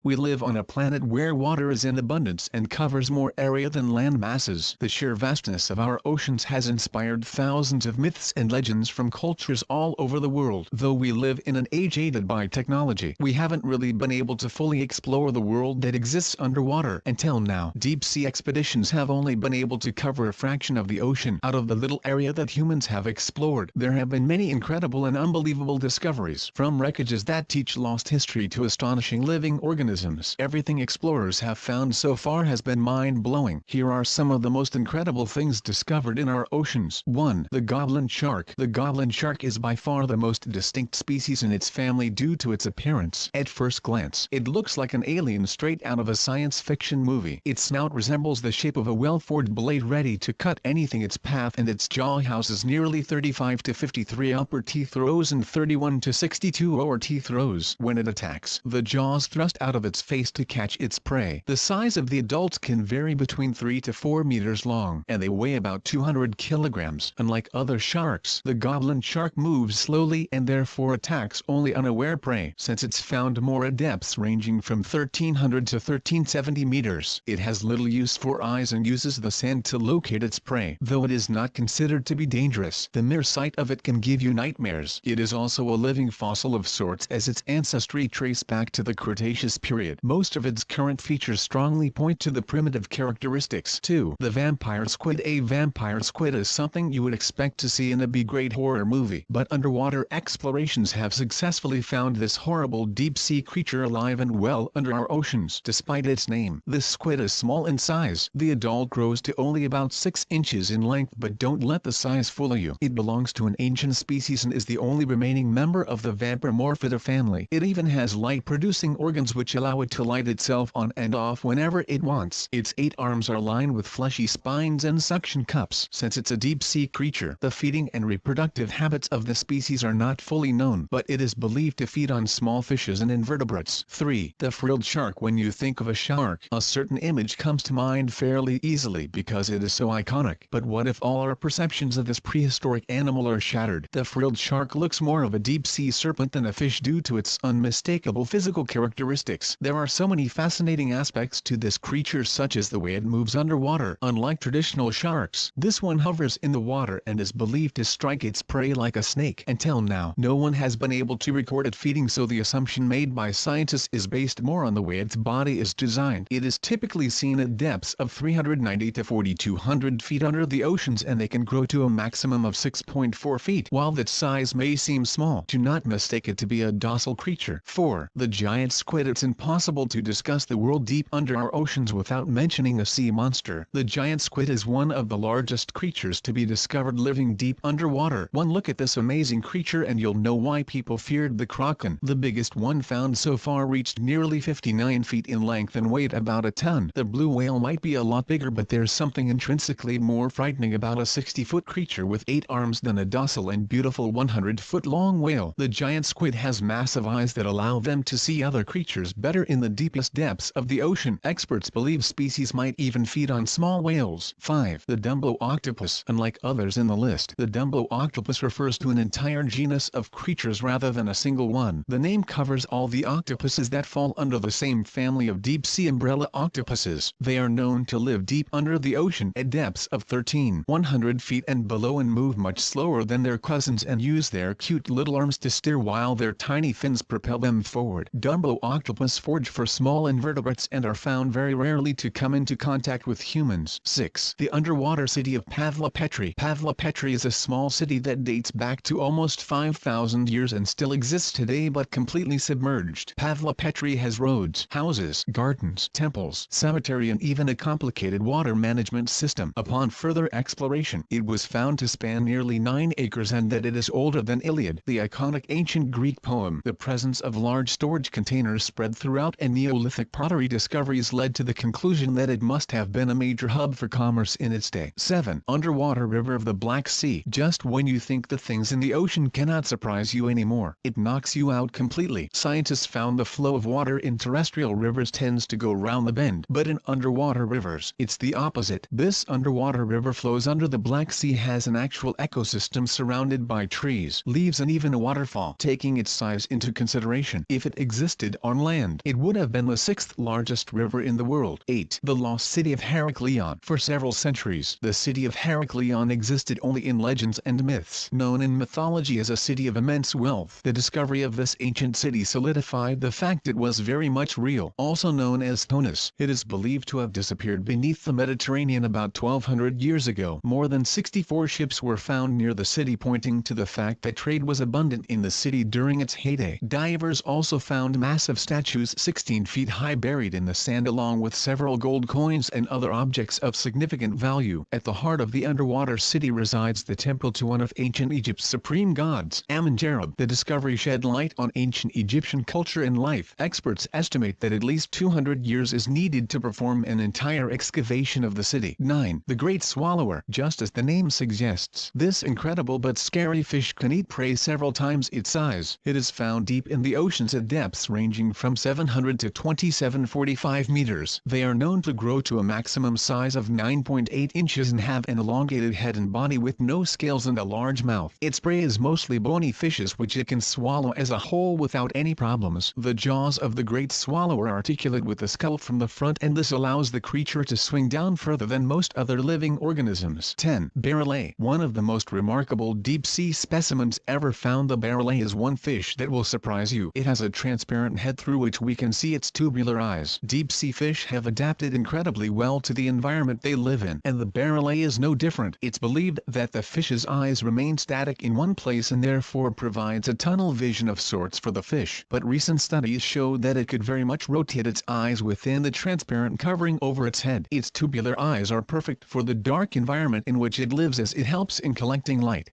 We live on a planet where water is in abundance and covers more area than land masses. The sheer vastness of our oceans has inspired thousands of myths and legends from cultures all over the world. Though we live in an age aided by technology, we haven't really been able to fully explore the world that exists underwater until now. Deep-sea expeditions have only been able to cover a fraction of the ocean out of the little area that humans have explored. There have been many incredible and unbelievable discoveries, from wreckages that teach lost history to astonishing living organisms. Everything explorers have found so far has been mind-blowing. Here are some of the most incredible things discovered in our oceans. 1. The goblin shark. The goblin shark is by far the most distinct species in its family due to its appearance. At first glance, it looks like an alien straight out of a science fiction movie. Its snout resembles the shape of a well-forged blade ready to cut anything its path, and its jaw houses nearly 35 to 53 upper teeth rows and 31 to 62 lower teeth rows. When it attacks, the jaws thrust out of its face to catch its prey. The size of the adults can vary between 3 to 4 meters long, and they weigh about 200 kilograms. Unlike other sharks, the goblin shark moves slowly and therefore attacks only unaware prey. Since it's found more at depths ranging from 1300 to 1370 meters, it has little use for eyes and uses the sand to locate its prey. Though it is not considered to be dangerous, the mere sight of it can give you nightmares. It is also a living fossil of sorts, as its ancestry trace back to the Cretaceous period. Most of its current features strongly point to the primitive characteristics. 2. The vampire squid. A vampire squid is something you would expect to see in a B-grade horror movie, but underwater explorations have successfully found this horrible deep-sea creature alive and well under our oceans. Despite its name, this squid is small in size. The adult grows to only about 6 inches in length, but don't let the size fool you. It belongs to an ancient species and is the only remaining member of the Vampiromorphidae family. It even has light-producing organs which allow it to light itself on and off whenever it wants. Its 8 arms are lined with fleshy spines and suction cups. Since it's a deep-sea creature, the feeding and reproductive habits of the species are not fully known, but it is believed to feed on small fishes and invertebrates. 3. The frilled shark. When you think of a shark, a certain image comes to mind fairly easily because it is so iconic. But what if all our perceptions of this prehistoric animal are shattered? The frilled shark looks more of a deep-sea serpent than a fish due to its unmistakable physical characteristics. There are so many fascinating aspects to this creature, such as the way it moves underwater. Unlike traditional sharks, this one hovers in the water and is believed to strike its prey like a snake. Until now, no one has been able to record it feeding, so the assumption made by scientists is based more on the way its body is designed. It is typically seen at depths of 390 to 4,200 feet under the oceans, and they can grow to a maximum of 6.4 feet. While that size may seem small, do not mistake it to be a docile creature. 4. The giant squid. It's impossible to discuss the world deep under our oceans without mentioning a sea monster. The giant squid is one of the largest creatures to be discovered living deep underwater. One look at this amazing creature and you'll know why people feared the kraken. The biggest one found so far reached nearly 59 feet in length and weighed about a ton. The blue whale might be a lot bigger, but there's something intrinsically more frightening about a 60-foot creature with 8 arms than a docile and beautiful 100-foot-long whale. The giant squid has massive eyes that allow them to see other creatures better in the deepest depths of the ocean. Experts believe species might even feed on small whales. 5. The Dumbo octopus. Unlike others in the list, the Dumbo octopus refers to an entire genus of creatures rather than a single one. The name covers all the octopuses that fall under the same family of deep-sea umbrella octopuses. They are known to live deep under the ocean at depths of 100 feet and below, and move much slower than their cousins and use their cute little arms to steer while their tiny fins propel them forward. Dumbo octopus forage for small invertebrates and are found very rarely to come into contact with humans. 6. The underwater city of Pavlopetri. Pavlopetri is a small city that dates back to almost 5,000 years and still exists today, but completely submerged. Pavlopetri has roads, houses, gardens, temples, cemetery, and even a complicated water management system. Upon further exploration, it was found to span nearly 9 acres and that it is older than Iliad, the iconic ancient Greek poem. The presence of large storage containers spread throughout, and Neolithic pottery discoveries led to the conclusion that it must have been a major hub for commerce in its day. 7. Underwater river of the Black Sea. Just when you think the things in the ocean cannot surprise you anymore, it knocks you out completely. Scientists found the flow of water in terrestrial rivers tends to go round the bend, but in underwater rivers, it's the opposite. This underwater river flows under the Black Sea has an actual ecosystem surrounded by trees, leaves, and even a waterfall. Taking its size into consideration, if it existed on land, land. It would have been the sixth largest river in the world. 8. The lost city of Heraklion. For several centuries, the city of Heraklion existed only in legends and myths. Known in mythology as a city of immense wealth, the discovery of this ancient city solidified the fact it was very much real. Also known as Thonis, it is believed to have disappeared beneath the Mediterranean about 1200 years ago. More than 64 ships were found near the city, pointing to the fact that trade was abundant in the city during its heyday. Divers also found massive statues 16 feet high buried in the sand, along with several gold coins and other objects of significant value. At the heart of the underwater city resides the temple to one of ancient Egypt's supreme gods, Amun-Jareb. The discovery shed light on ancient Egyptian culture and life. Experts estimate that at least 200 years is needed to perform an entire excavation of the city. 9. The Great Swallower. Just as the name suggests, this incredible but scary fish can eat prey several times its size. It is found deep in the oceans at depths ranging from 700 to 2745 meters. They are known to grow to a maximum size of 9.8 inches and have an elongated head and body with no scales and a large mouth. Its prey is mostly bony fishes which it can swallow as a whole without any problems. The jaws of the great swallower are articulate with the skull from the front, and this allows the creature to swing down further than most other living organisms. 10. Barrellet. One of the most remarkable deep-sea specimens ever found. The barrellet is one fish that will surprise you. It has a transparent head through which we can see its tubular eyes. Deep-sea fish have adapted incredibly well to the environment they live in, and the barrellet is no different. It's believed that the fish's eyes remain static in one place and therefore provides a tunnel vision of sorts for the fish. But recent studies show that it could very much rotate its eyes within the transparent covering over its head. Its tubular eyes are perfect for the dark environment in which it lives, as it helps in collecting light.